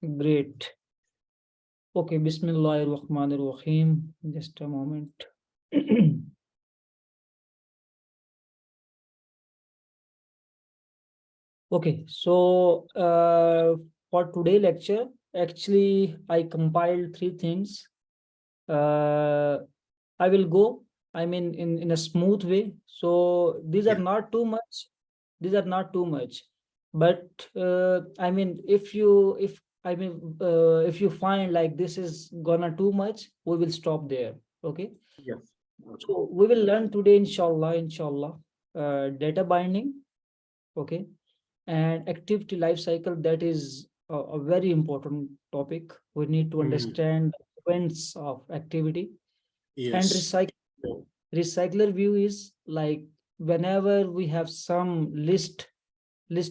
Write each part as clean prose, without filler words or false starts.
Great. Okay, Bismillahirrahmanirrahim. Just a moment. Okay, so for today lecture, actually I compiled 3 things. I will go, in a smooth way. So these are Yeah. not too much. These are not too much. But if you find like this is gonna too much, we will stop there. Okay. Yes. Okay. So we will learn today, inshallah, data binding. Okay. And activity life cycle, that is a very important topic. We need to Mhm. understand the points of activity. And Yes. recycler view is like whenever we have some list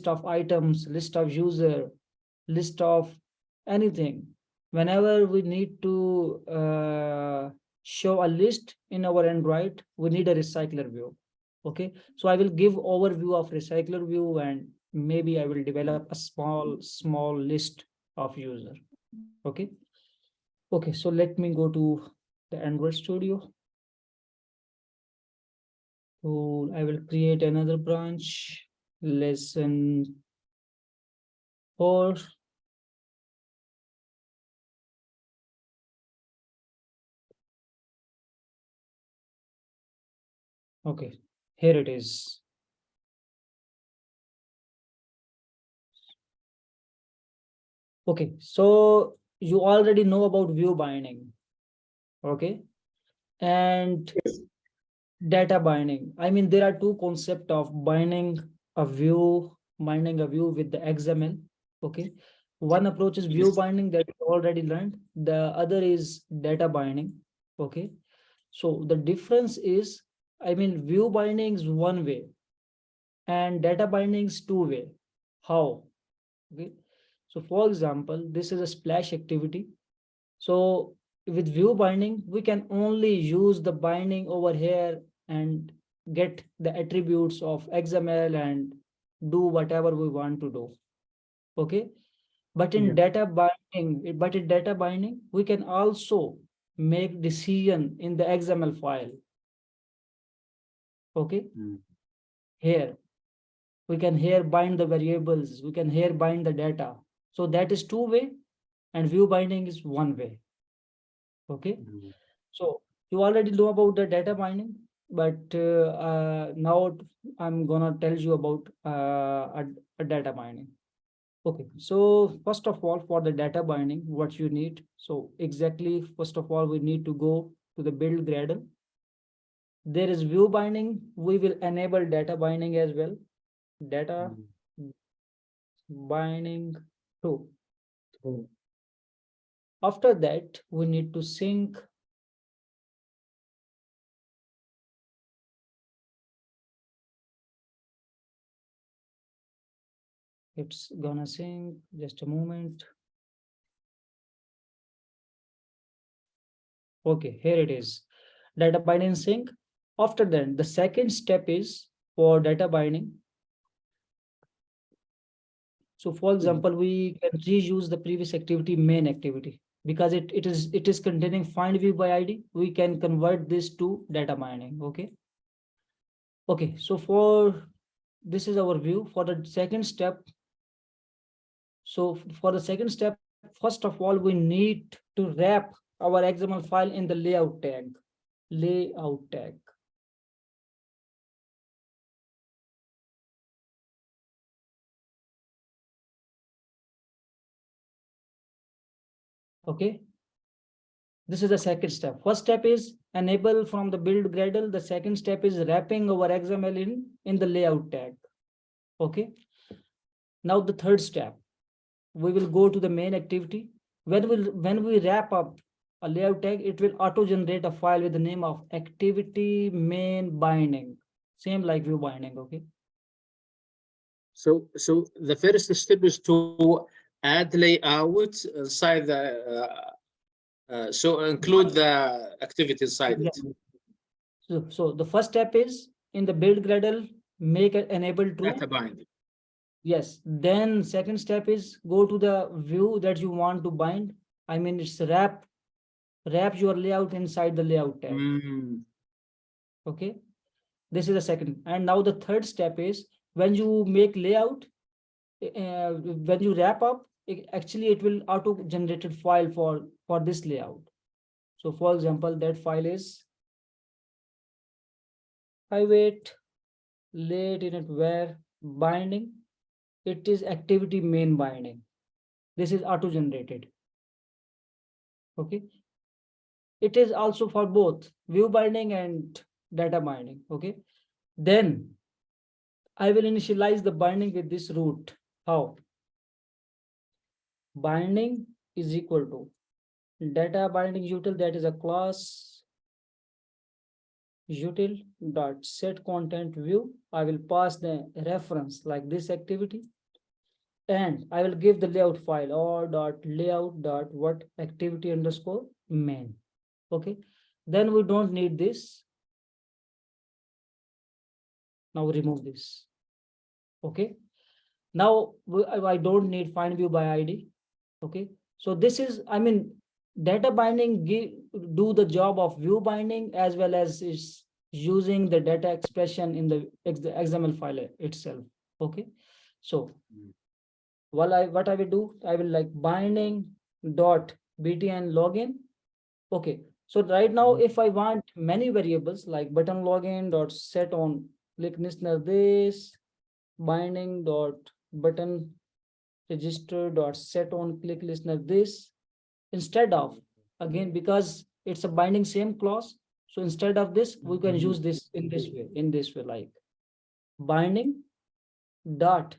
of items, list of user, list of anything, whenever we need to show a list in our Android, we need a recycler view. Okay, so I will give overview of recycler view, and maybe I will develop a small list of user. Okay. Okay, so let me go to the Android Studio. So I will create another branch, lesson 4. Okay, here it is. Okay, so you already know about view binding. Okay, and data binding. There are two concepts of binding a view with the XML. Okay, one approach is view Yes. binding that you already learned. The other is data binding. Okay, so the difference is, view binding is one way and data binding is two way. How? Okay, so for example, this is a splash activity. So with view binding, we can only use the binding over here and get the attributes of XML and do whatever we want to do. Okay. But Yeah. in data binding, we can also make decision in the XML file. Okay. Mm. Here, we can here bind the variables, we can here bind the data. So that is two way and view binding is one way. Okay. Mm. So you already know about the data binding, but now I'm gonna tell you about a data binding. Okay, so first of all, for the data binding, what you need. So exactly, first of all, we need to go to the build Gradle. There is view binding. We will enable data binding as well. Data Mm. binding too. Oh. After that, we need to sync. It's gonna sync. Just a moment. Okay, here it is. Data binding sync. After that, the second step is for data binding. So for Mm. example, we can reuse the previous activity main activity because it is containing find view by ID. We can convert this to data binding. Okay. Okay. So for this is our view for the second step. So for the second step, first of all, we need to wrap our XML file in the layout tag. Layout tag. Okay. This is the second step. First step is enable from the build Gradle. The second step is wrapping our XML in the layout tag. Okay. Now the third step, we will go to the main activity. When we wrap up a layout tag, it will auto generate a file with the name of activity main binding. Same like view binding. Okay. So the first step is to add layout inside the so include the activity inside it. Exactly. So the first step is in the build Gradle, make it enable true. Data binding. Yes. Then second step is go to the view that you want to bind. I mean, it's wrap your layout inside the layout tab. Mm. Okay. This is the second. And now the third step is when you make layout, when you wrap up, actually it will auto generated file for this layout. So for example, that file is private late init where binding. It is activity main binding. This is auto generated. Okay. It is also for both view binding and data binding. Okay. Then I will initialize the binding with this root. How? Binding is equal to data binding util, that is a class util dot set content view. I will pass the reference like this activity, and I will give the layout file or dot layout dot what activity underscore main. Okay. Then we don't need this. Now remove this. Okay. Now I don't need find view by ID. Okay. So this is, I mean, data binding do the job of view binding as well as is using the data expression in the XML file itself. Okay. So what I will do, I will like binding dot btn login. Okay. So right now, if I want many variables like button login dot set on click listener this, binding dot button register dot set on click listener this, instead of, again, because it's a binding same clause, so instead of this we can use this in this way like binding dot,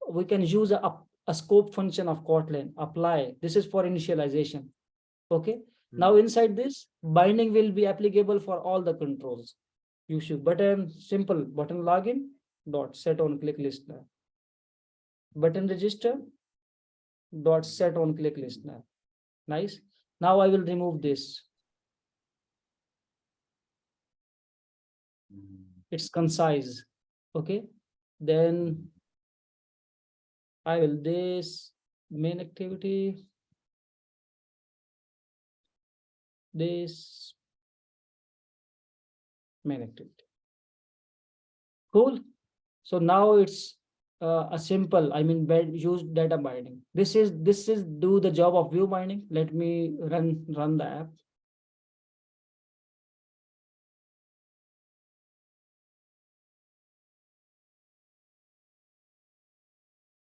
we can use a scope function of Kotlin apply. This is for initialization. Okay. Now inside this binding will be applicable for all the controls. You should button simple button login dot set on click listener, button register dot set on click listener. Nice. Now I will remove this. It's concise. Okay. Then I will this main activity, this main activity. Cool. So now it's a simple, I mean, use data binding. This is do the job of view binding. Let me run the app.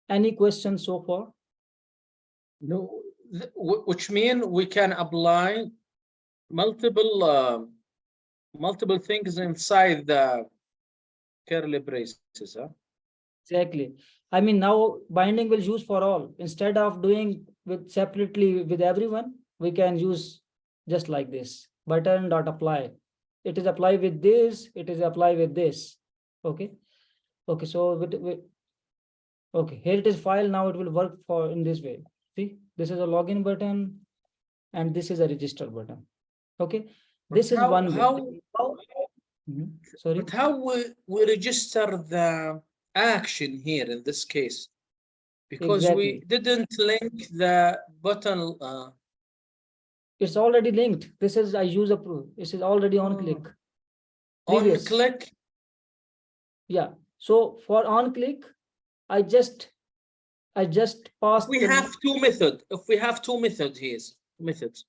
Any questions so far? No, which mean we can apply multiple things inside the curly braces, huh? Exactly. I mean, now binding will use for all. Instead of doing with separately with everyone, we can use just like this button dot apply. It is apply with this. It is apply with this. Okay. Okay. So okay, here it is file. Now it will work for in this way. See, this is a login button and this is a register button. Okay. But This is one way. Sorry. but how we register the action here in this case? Because we Exactly. didn't link the button. It's already linked. This is I use a proof. This is already on click. On Previous. click. Yeah. So for on click, I just passed We the, have two methods. If we have two methods here, methods,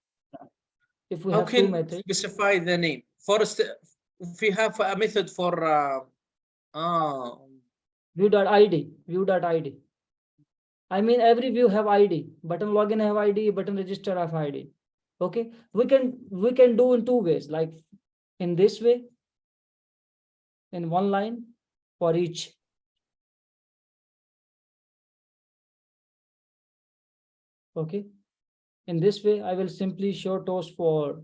if we how have two can methods. specify the name? First, if we have a method for View.id. I mean, every view have ID. Button login have ID. Button register have ID. Okay. We can do in two ways, like in this way, in one line for each. Okay. In this way, I will simply show toast for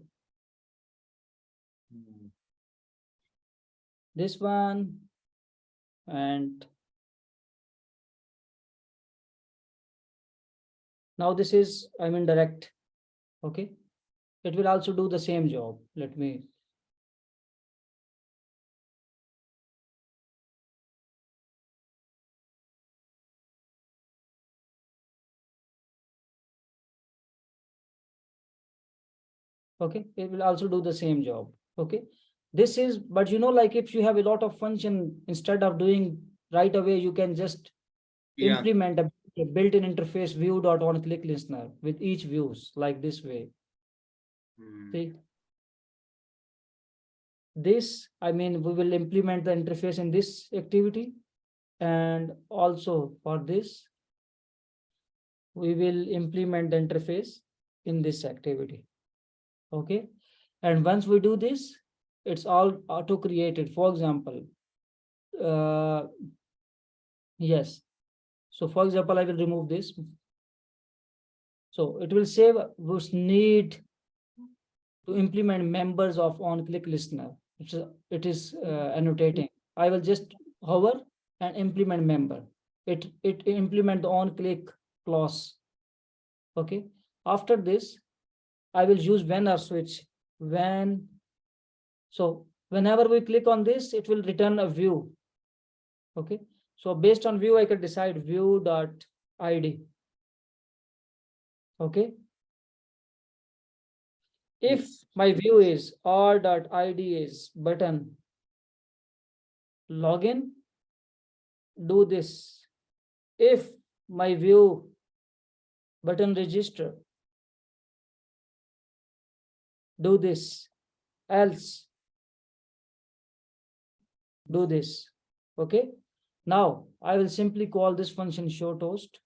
this one and now this is, I mean, direct. Okay. It will also do the same job. Let me. Okay, it will also do the same job. Okay, this is, but like if you have a lot of function, instead of doing right away, you can just Yeah. implement a built-in interface view.onClickListener with each views like this way. See, this, I mean, we will implement the interface in this activity, and also for this, we will implement the interface in this activity. Okay, and once we do this, it's all auto created. For example, yes, so for example, I will remove this. So it will save this need to implement members of OnClickListener. It is annotating. I will just hover and implement member. It implement the OnClick clause. Okay, after this, I will use when or switch. When, so whenever we click on this, it will return a view. Okay, so based on view, I can decide view.id. Okay, if my view is r.id is button login, do this. If my view button register, do this. Else, do this. Okay, now I will simply call this function show toast.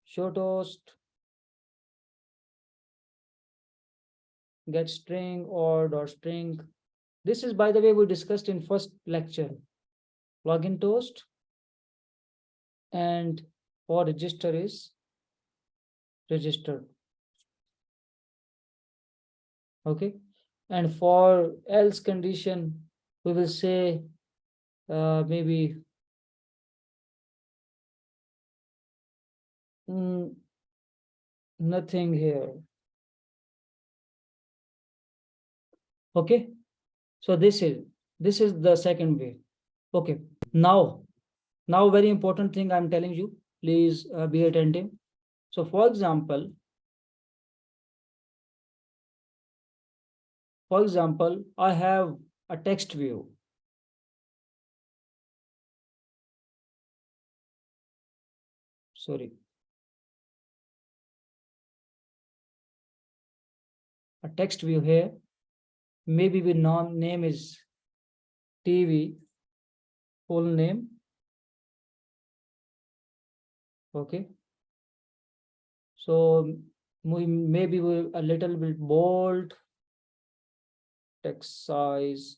Show toast get string or dot string. This is, by the way, we discussed in first lecture. Login toast, and for register is registered. Okay, and for else condition, we will say maybe nothing here. Okay, so this is the second way. Okay, now very important thing I'm telling you, please be attentive. So for example, I have a text view. Sorry, a text view here. Maybe the name is TV, full name. Okay, so maybe we a little bit bold, text size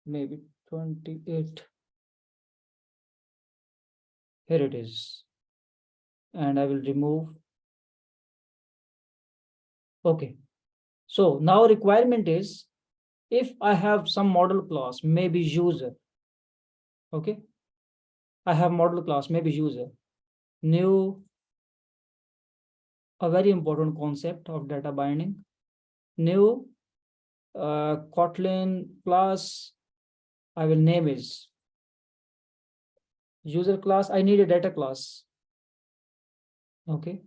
maybe 28. Here it is, and I will remove. Okay, so now requirement is, if I have some model class, maybe user. Okay, I have model class, maybe user. New, a very important concept of data binding. New Kotlin class, I will name is user class. I need a data class. Okay.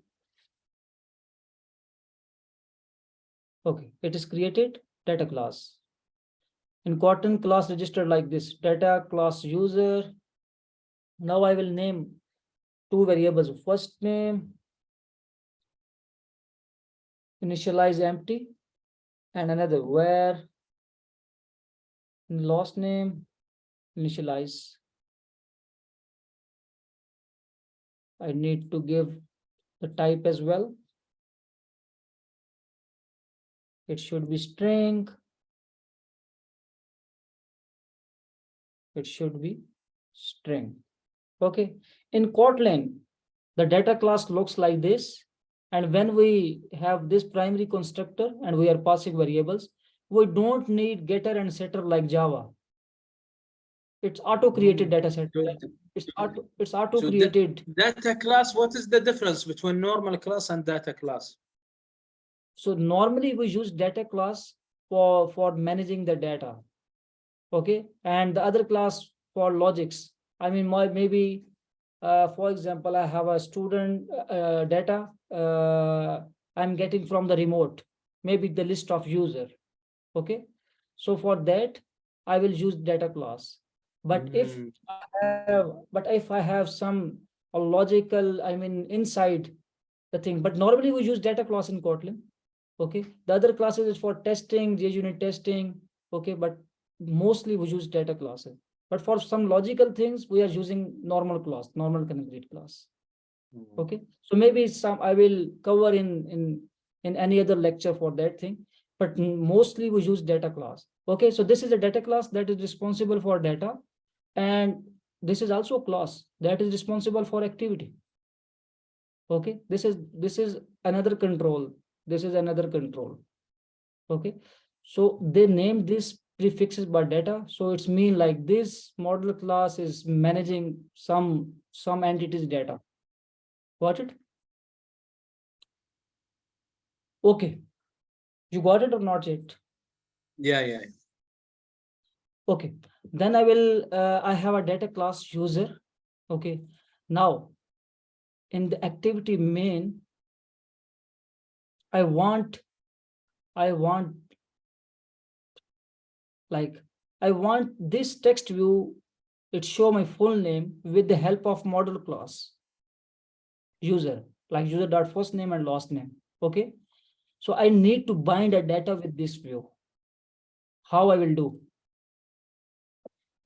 Okay, it is created data class. In Kotlin class registered like this, data class user. Now I will name two variables, first name, initialize empty, and another where last name, initialize. I need to give the type as well. It should be string. It should be string. Okay, in Kotlin, the data class looks like this. And when we have this primary constructor and we are passing variables, we don't need getter and setter like Java. It's auto-created data set. It's auto-created. Data class, what is the difference between normal class and data class? So normally we use data class for managing the data. Okay, and the other class for logics. I mean, for example, I have a student data. I'm getting from the remote, maybe the list of user. Okay, so for that I will use data class. But if I have some a logical, I mean, inside the thing, but normally we use data class in Kotlin. Okay, the other classes is for testing, JUnit testing. Okay, but mostly we use data classes. But for some logical things, we are using normal class, normal connected class. Okay, so maybe some I will cover in any other lecture for that thing, but mostly we use data class. Okay, so this is a data class that is responsible for data, and this is also a class that is responsible for activity. Okay, this is another control, this is another control. Okay, so they named this prefixes by data, so it's mean like this model class is managing some entities data. Got it? Okay, you got it or not yet? Yeah. Okay, then I will I have a data class user. Okay, now in the activity main, I want like I want this text view, it show my full name with the help of model class user, like user dot first name and last name. Okay, so I need to bind a data with this view. How I will do?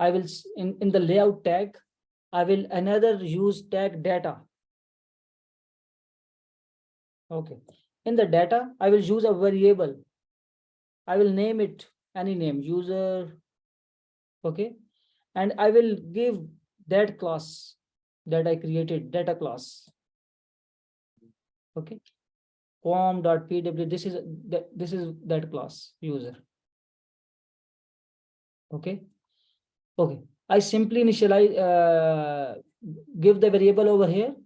I will in the layout tag, I will another use tag data. Okay, in the data, I will use a variable. I will name it any name, user. Okay, and I will give that class that I created, data class. Okay, form.pw, this is that class user. Okay, okay, I simply initialize give the variable over here,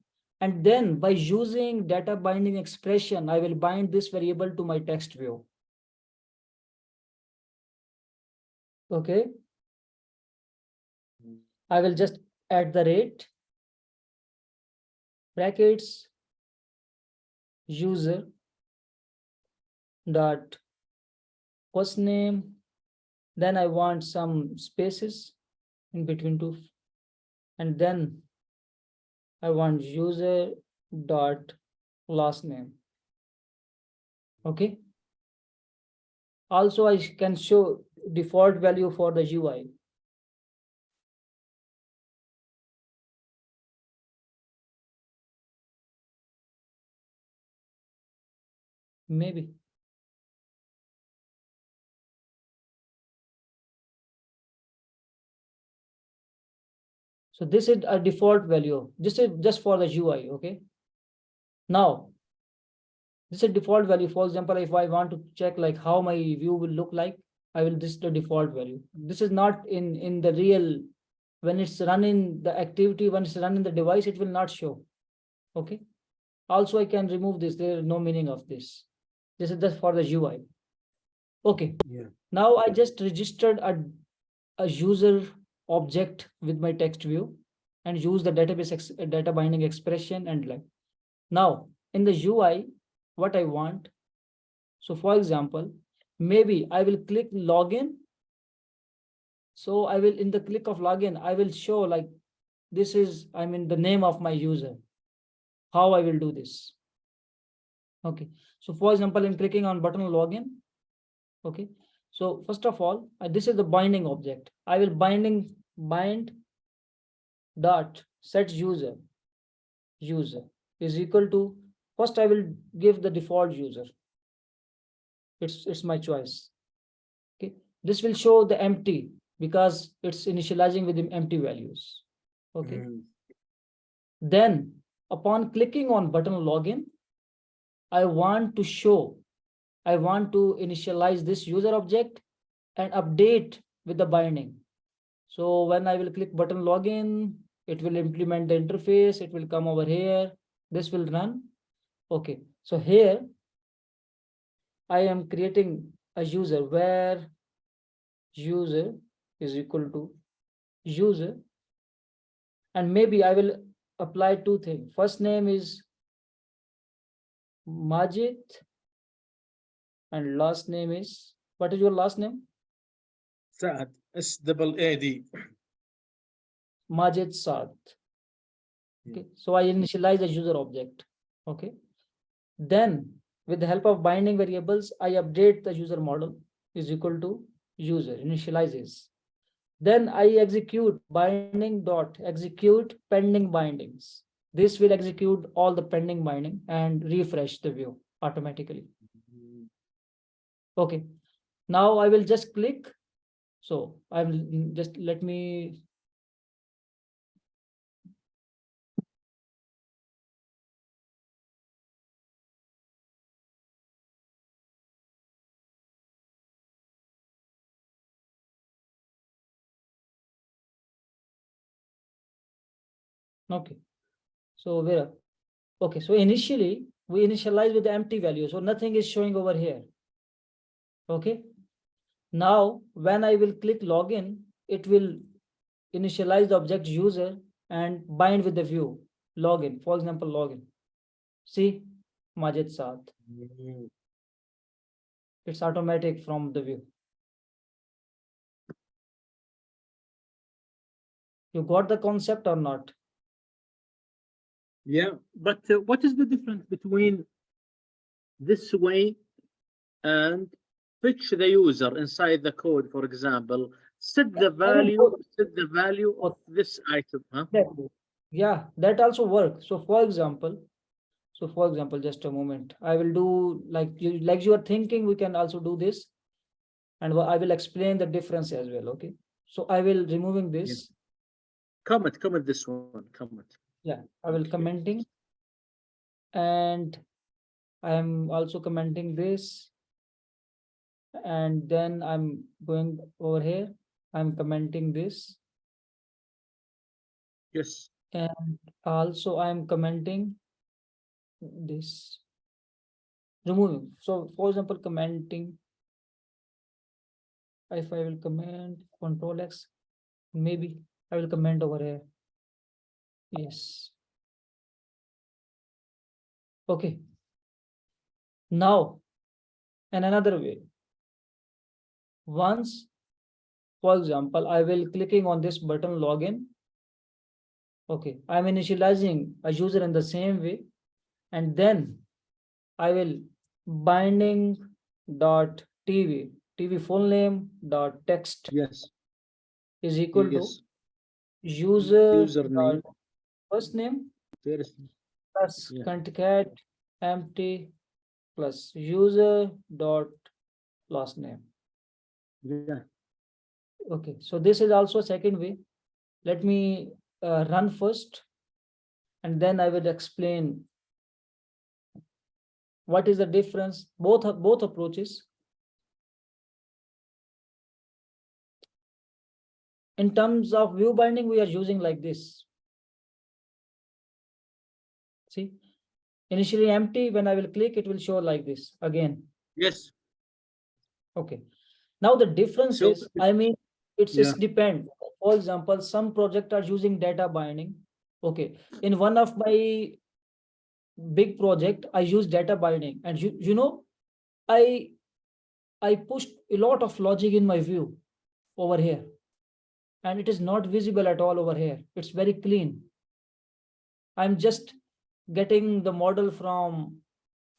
and then by using data binding expression, I will bind this variable to my text view. Okay, I will just add the rate brackets user dot first name, then I want some spaces in between two, and then I want user dot last name. Okay, also I can show default value for the UI. Maybe so this is a default value. This is just for the UI. Okay, now this is default value. For example, if I want to check like how my view will look like, I will this is the default value. This is not in the real, when it's running the activity, when it's running the device, it will not show. Okay, also I can remove this, there is no meaning of this. This is just for the UI. Okay, Yeah. now I just registered a user object with my text view and use the database data binding expression, and like now in the UI, what I want. So for example, maybe I will click login. So I will, in the click of login, I will show like this is, I mean, the name of my user. How I will do this? Okay, so for example, I'm clicking on button login. Okay, so first of all, this is the binding object. I will bind dot set user is equal to, first I will give the default user. It's my choice. Okay, this will show the empty because it's initializing with the empty values. Okay, then upon clicking on button login, I want to initialize this user object and update with the binding. So when I will click button login, it will implement the interface. It will come over here. This will run. Okay, so here I am creating a user where user is equal to user, and maybe I will apply two things. First name is Majid, and last name is, what is your last name? Saad, SAAD. Majid Saad. Okay, so I initialize the user object. Okay, then with the help of binding variables, I update the user model is equal to user initializes. Then I execute binding dot execute pending bindings. This will execute all the pending binding and refresh the view automatically. Okay, now I will just click. So I will just let me. Okay, so where? Okay, so initially we initialize with the empty value, so nothing is showing over here. Okay, now when I will click login, it will initialize the object user and bind with the view login. For example, login. See, Majid Saad. It's automatic from the view. You got the concept or not? Yeah, but what is the difference between this way and fetch the user inside the code, for example, set the value of this item, huh? Yeah, that also works. So for example, just a moment. I will do like you are thinking. We can also do this, and I will explain the difference as well. Okay. So I will removing this. Comment this one. Comment. Yeah, I will commenting, and I am also commenting this, and then I'm going over here. I'm commenting this. Yes. And also I'm commenting this, removing. So for example, commenting, if I will comment Control X, maybe I will comment over here. Yes. Okay. Now, and another way. Once, for example, I will clicking on this button login. Okay, I'm initializing a user in the same way, and then I will binding dot TV full name dot text is equal to user username dot first name plus concat empty plus user dot last name. Yeah. Okay, so this is also a second way. Let me run first, and then I will explain what is the difference, both approaches. In terms of view binding, we are using like this. See, initially empty. When I will click, it will show like this again. Yes. Okay. Now the difference is, I mean, it's depend. For example, some projects are using data binding. Okay. In one of my big project, I use data binding, and you know, I pushed a lot of logic in my view over here, and it is not visible at all over here. It's very clean. I'm just getting the model from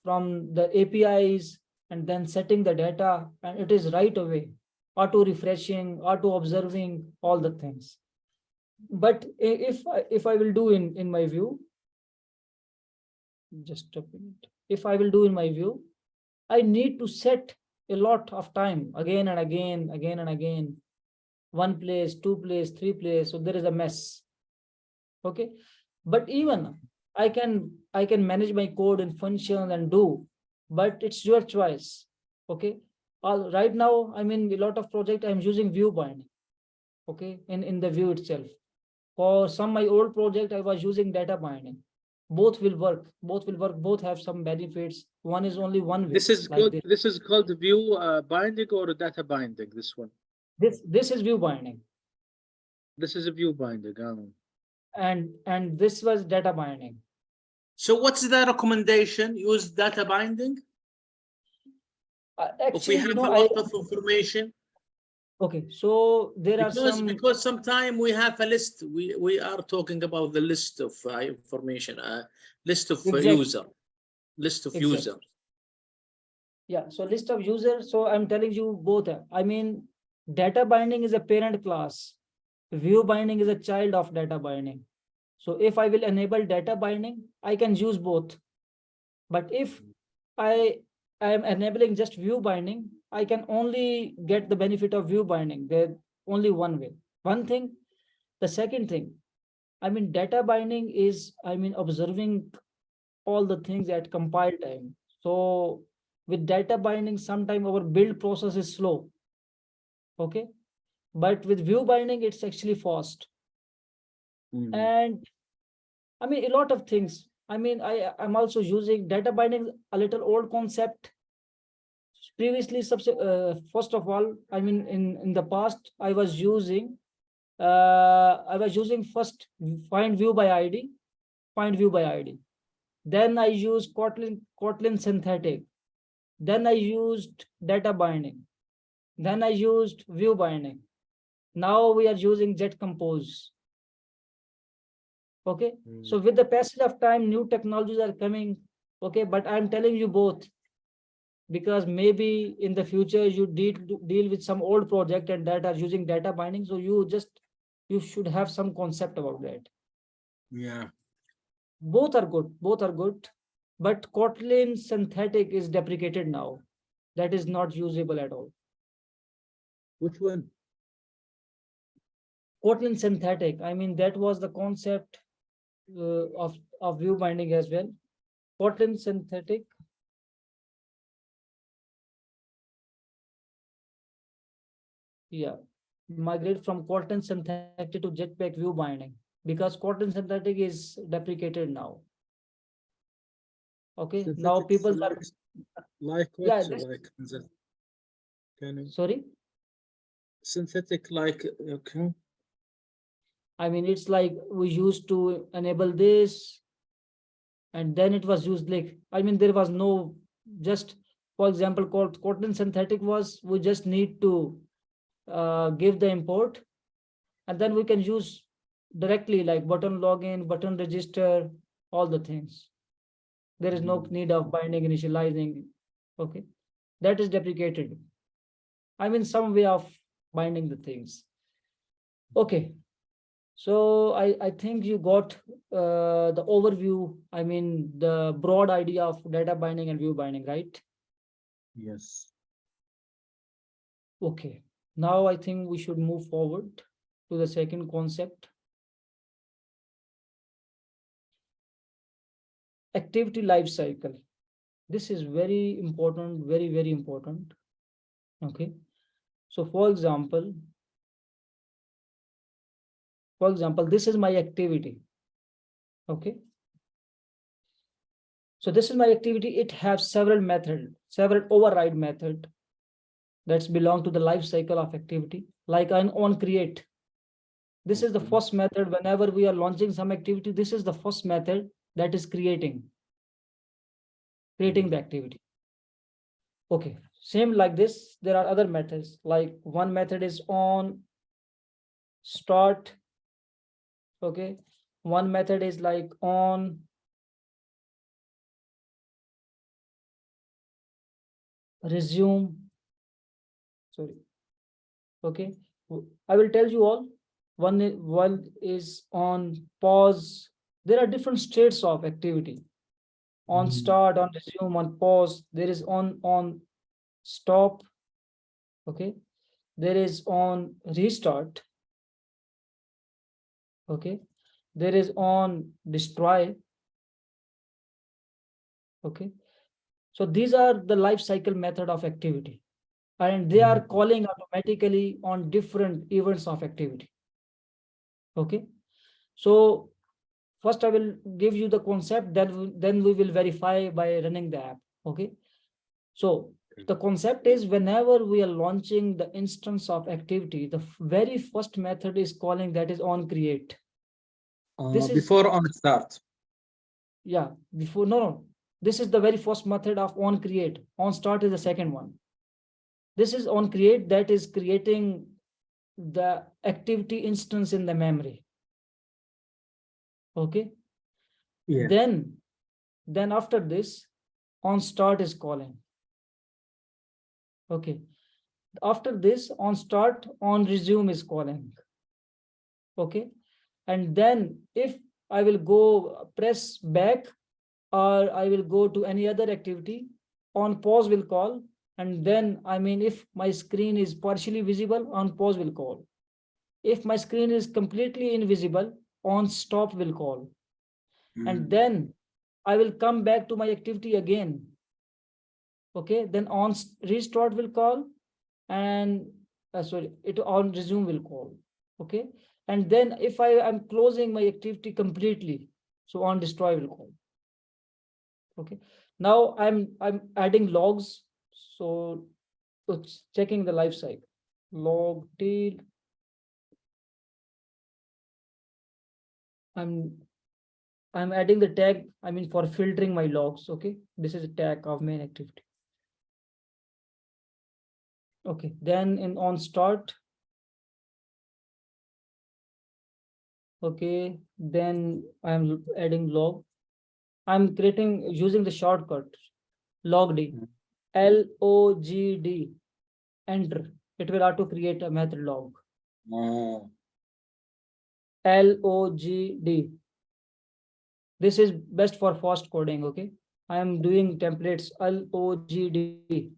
the APIs and then setting the data, and it is right away auto refreshing, auto observing, all the things. But if I will do in my view, just a minute, if I will do in my view, I need to set a lot of time again and again, one place, two place, three place, so there is a mess. Okay, but even I can manage my code and functions and do, but it's your choice. Okay, right now I'm in a lot of project, I'm using view binding. Okay, in the view itself. For some my old project, I was using data binding. Both will work, both have some benefits. One is only one way. This is like called view binding or data binding, this one? This is view binding. This is a view binding. And this was data binding. So what's the recommendation? Use data binding? If we Actually, have a lot of information? Okay, so there are some. Because sometimes we have a list. We are talking about the list of information, list of user, list of users. Yeah, so list of users. So I'm telling you both. I mean, data binding is a parent class. View binding is a child of data binding. So if I will enable data binding, I can use both. But if I am enabling just view binding, I can only get the benefit of view binding. There's only one way. One thing. The second thing, I mean, data binding is, I mean, observing all the things at compile time. So with data binding, sometimes our build process is slow. Okay. But with view binding, it's actually fast. And I mean, a lot of things. I mean, I'm also using data binding, a little old concept. Previously, first of all, I mean, in the past, I was using first find view by ID, find view by ID. Then I used Kotlin synthetic. Then I used data binding. Then I used view binding. Now we are using Jet Compose. Okay. So with the passage of time, new technologies are coming. Okay. But I'm telling you both, because maybe in the future you deal with some old project and that are using data binding. So you should have some concept about that. Yeah. Both are good. Both are good. But Kotlin synthetic is deprecated now. That is not usable at all. Which one? Kotlin synthetic. I mean, that was the concept of view binding as well. Kotlin synthetic. Yeah. Migrate from Kotlin synthetic to Jetpack view binding, because Kotlin synthetic is deprecated now. Okay. Synthetic now people are like what? Yeah, like sorry. Synthetic like okay. I mean, it's like we used to enable this, and then it was used like, I mean, there was no, just for example, called Kotlin synthetic was, we just need to give the import, and then we can use directly like button login, button register, all the things. There is no need of binding, initializing. Okay. That is deprecated. I mean, some way of binding the things. Okay. So I think you got the overview. I mean, the broad idea of data binding and view binding, right? Yes. Okay. Now I think we should move forward to the second concept. Activity lifecycle. This is very important, very, very important. Okay. So for example, this is my activity. Okay. So this is my activity. It has several methods, several override method that's belong to the life cycle of activity, like an onCreate. This is the first method. Whenever we are launching some activity, this is the first method that is creating the activity. Okay, same like this, there are other methods, like one method is on start. Okay, one method is like on resume. Sorry. Okay, I will tell you all. One is on pause. There are different states of activity. On start, on resume, on pause. There is on stop. Okay, there is on restart. Okay, there is on destroy. Okay, so these are the life cycle method of activity, and they are calling automatically on different events of activity. Okay, so first I will give you the concept, then we will verify by running the app. Okay, so the concept is, whenever we are launching the instance of activity, the very first method is calling, that is on create. This is before on start. yeah, before, no, this is the very first method of onCreate. OnStart is the second one. This is onCreate, that is creating the activity instance in the memory. Okay. Yeah. Then after this, onStart is calling. Okay. After this, onStart, onResume is calling. Okay. And then if I will go press back, or I will go to any other activity, onPause will call. And then, I mean, if my screen is partially visible, onPause will call. If my screen is completely invisible, onStop will call. And then I will come back to my activity again. Okay, then on restart will call, and sorry, it onResume will call. Okay, and then if I am closing my activity completely, so onDestroy will call. Okay, now I'm adding logs. So it's checking the life cycle. Log tail. I'm adding the tag, I mean, for filtering my logs. Okay, this is a tag of main activity. Okay, then in onStart. Okay, then I'm adding log. I'm creating using the shortcut logd, LOGD, enter. It will auto create a method log. LOGD. This is best for fast coding. Okay, I am doing templates LOGD.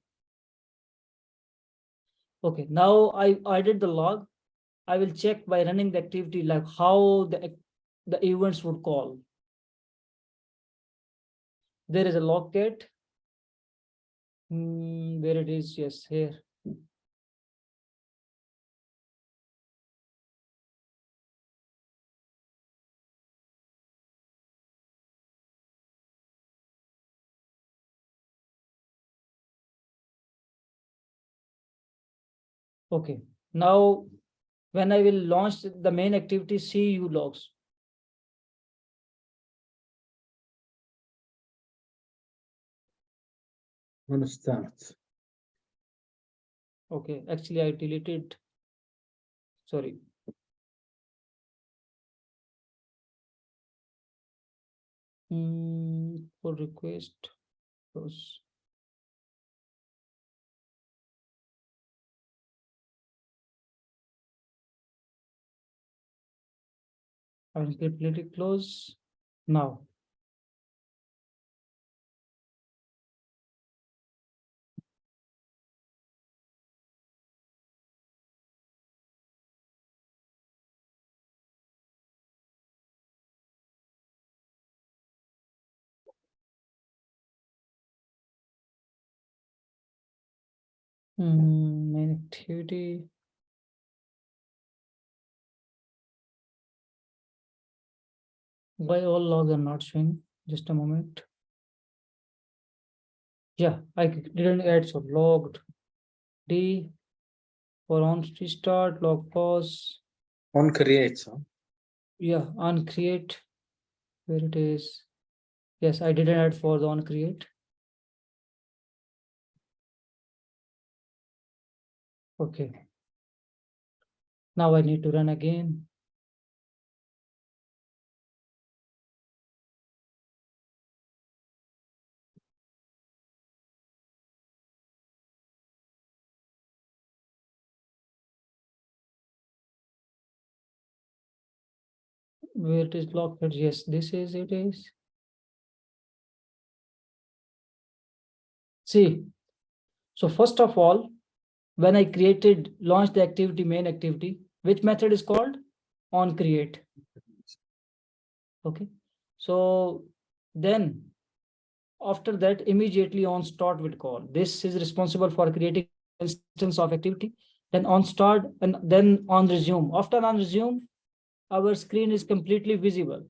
Okay, now I added the log. I will check by running the activity, like how the events would call. There is a logcat. Where it is? Yes, here. Okay, now when I will launch the main activity, CU logs. OnStart. Okay, actually I deleted, sorry. Pull request, close. I will completely close now. Main activity. Why all logs are not showing? Just a moment. Yeah, I didn't add, so logged D for on restart, log pause. OnCreate. Yeah, on create, where it is. Yes, I didn't add for the on create. Okay. Now I need to run again. Where it is locked? Yes, this is it is. See, so first of all, when I launched the activity, main activity, which method is called? OnCreate. Okay. So then after that, immediately onStart would call. This is responsible for creating instance of activity. Then onStart, and then onResume. After onResume, our screen is completely visible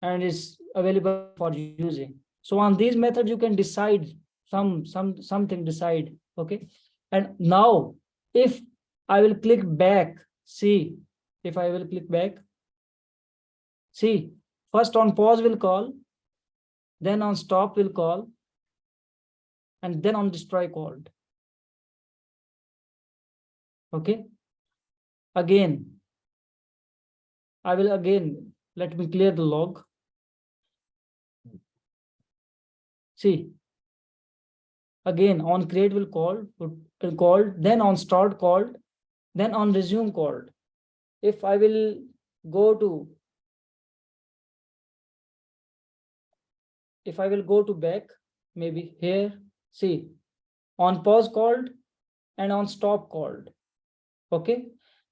and is available for using. So on these methods, you can decide something decide. Okay. And now if I will click back, see, if I will click back, see, first on pause will call, then on stop will call, and then on destroy called. Okay. Again, I will again, let me clear the log. See, again on create will called, then on start called, then on resume called. If I will go to, back, maybe here, see, on pause called and on stop called. Okay.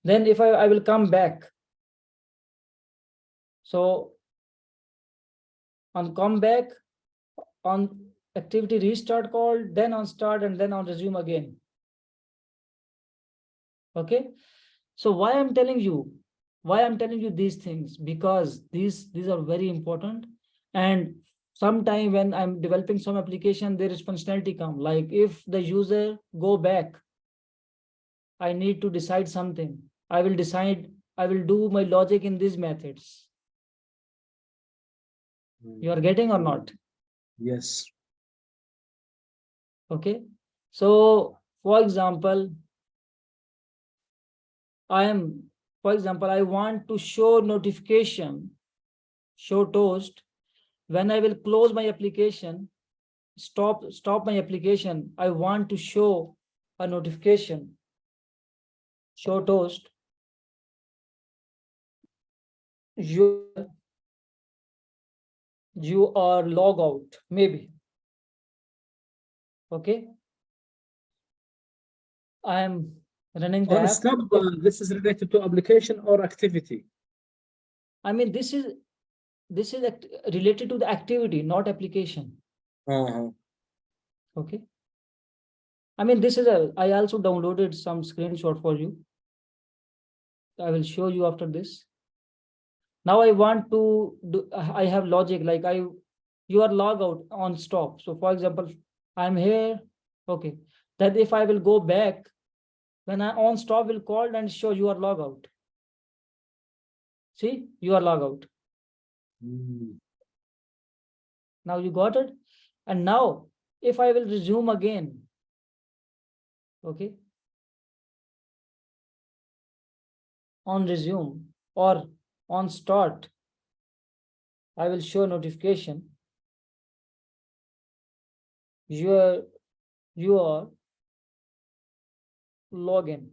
Then if I will come back, so on come back, on activity restart called, then on start, and then on resume again. Okay. So why I'm telling you these things, because these are very important. And sometime when I'm developing some application, there is functionality come, like if the user go back, I need to decide something. I will do my logic in these methods. You are getting or not? Yes. Okay. So for example, I want to show notification, show toast, when I will close my application, stop my application, I want to show a notification, show toast, you are log out, maybe. Okay. I am running the On app. stop, this is related to application or activity? I mean, this is related to the activity, not application. Okay. I mean, I also downloaded some screenshot for you. I will show you after this. Now I want to do, I have logic, like you are log out on stop. So for example, I'm here. Okay. That if I will go back, when I on stop will call and show you are log out. See, you are log out. Now you got it. And now if I will resume again, okay, on resume or on start, I will show notification. You are login.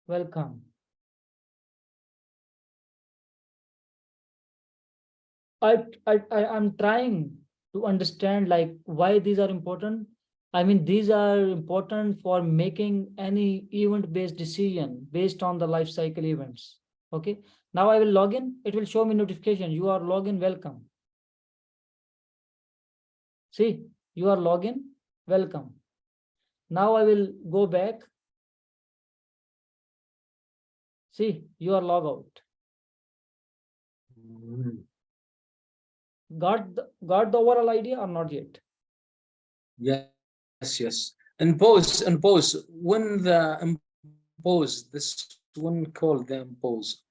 Welcome. I'm trying to understand like why these are important. I mean, these are important for making any event-based decision based on the life cycle events. Okay. Now I will log in. It will show me notification. You are login. Welcome. See, you are login. Welcome. Now I will go back. See, you are log out. Got the overall idea or not yet? Yes. And pause. When the impose, this one called the impose.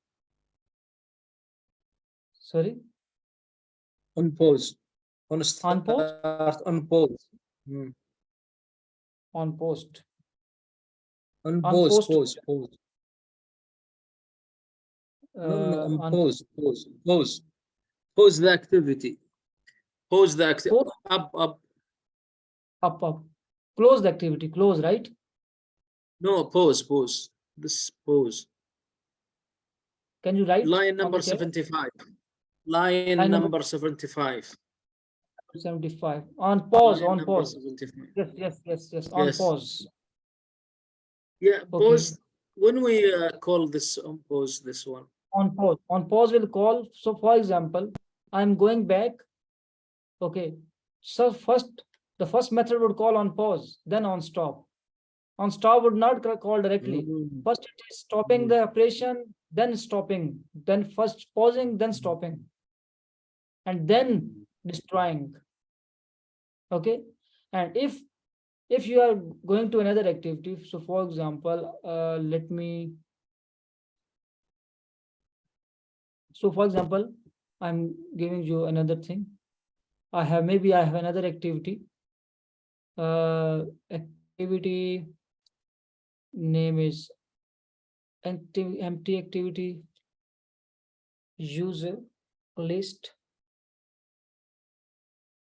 Sorry. On pause. On start. On pause. On pause. On post. On On pause. post. Pause. No, on pause. Pause the activity. Pause the activity. Up. Close the activity. Close, right? No, pause. This pause. Can you write? Line number 75. Line number 75. 75. On pause. Line On pause. 75. Yes. On pause. Yeah, pause. Okay. When we call this on pause, this one. On pause will call. So for example, I'm going back. Okay. So the first method would call on pause, then on stop. On stop would not call directly. First it is stopping the operation, then stopping, then first pausing, then stopping, and then destroying. Okay. And if you are going to another activity, so for example, so for example, I'm giving you another thing. maybe I have another activity. Activity name is empty activity user list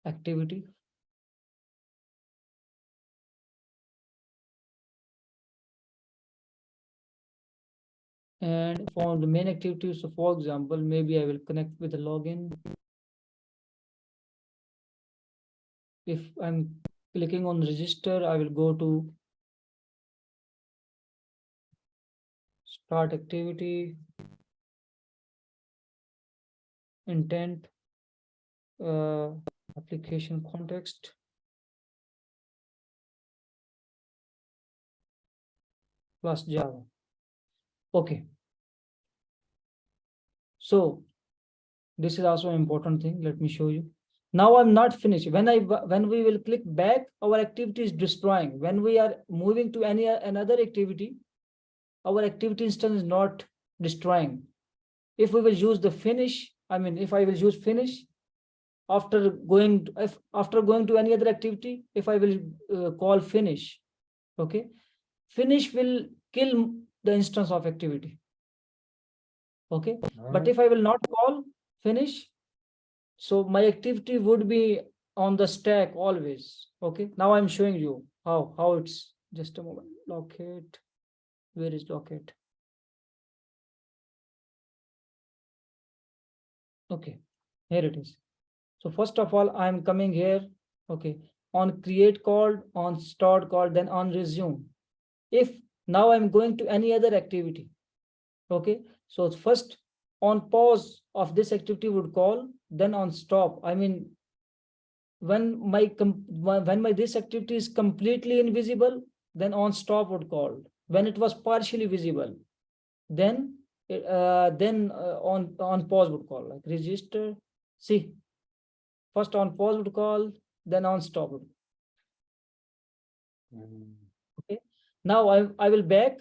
activity. And for the main activity, so for example, maybe I will connect with the login. If I'm clicking on register, I will go to start activity, intent, application context, plus Java. Okay. So this is also an important thing. Let me show you. Now I'm not finished. When we will click back, our activity is destroying. When we are moving to another activity, our activity instance is not destroying. If we will use the finish, if I will use finish after going to any other activity, if I will call finish, okay, finish will kill the instance of activity. Okay, but if I will not call finish, so my activity would be on the stack always. Okay, now I'm showing you how it's. Just a moment. Locate. Where is locate? Okay, here it is. So first of all, I'm coming here. Okay, on create called, on start called, then on resume. If now I'm going to any other activity. Okay, so first on pause of this activity would call, then on stop. When my this activity is completely invisible, then on stop would call. When it was partially visible, then on pause would call, like register. See, first on pause would call, then on stop would. Okay, now I will back.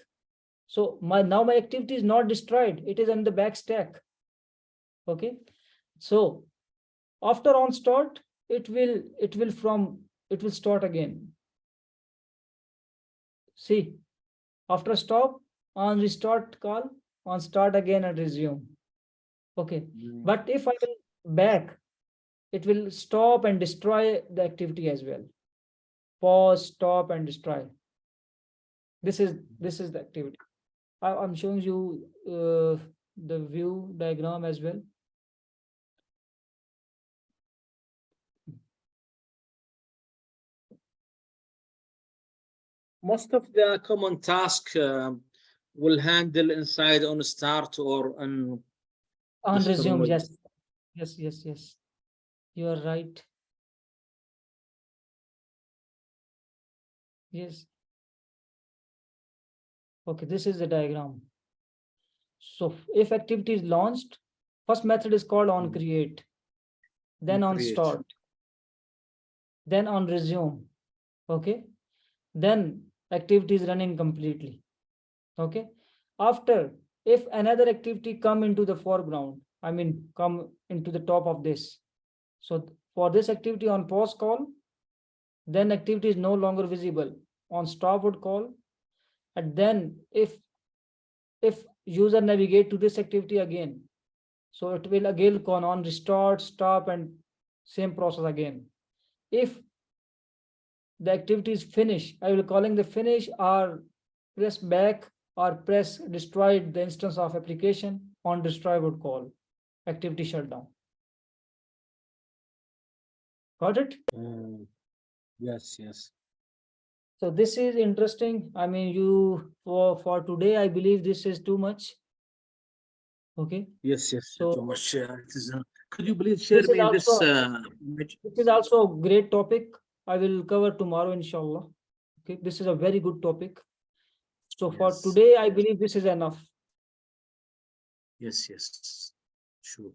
So my activity is not destroyed, it is on the back stack. Okay, so after on start, it will start again. See, after stop, on restart call, on start again and resume. Okay, but if I will back, it will stop and destroy the activity as well. Pause, stop, and destroy. This is the activity. I'm showing you the view diagram as well. Most of the common tasks will handle inside on start or on resume. destroy. Yes. You are right. Yes. Okay, this is the diagram. So if activity is launched, first method is called on create, then on start, then on resume. Okay, then activity is running completely. Okay, after, if another activity come into the foreground, come into the top of this, so for this activity on pause call, then activity is no longer visible. On stop would call, and then if user navigate to this activity again, so it will again call on restart, stop, and same process again. If the activity is finished, I will calling the finish, or press back, or press destroy the instance of application. On destroy would call activity shutdown. Got it? Yes. So this is interesting. You for today, I believe this is too much. Okay. Yes. So Too much. Could you please share this is me this? also a great topic. I will cover tomorrow, inshallah. Okay, this is a very good topic. So for today, I believe this is enough. Yes. Sure.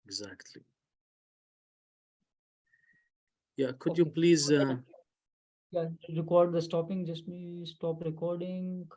Exactly. Yeah. Could you please? Yeah, record the stopping. Just me stop recording.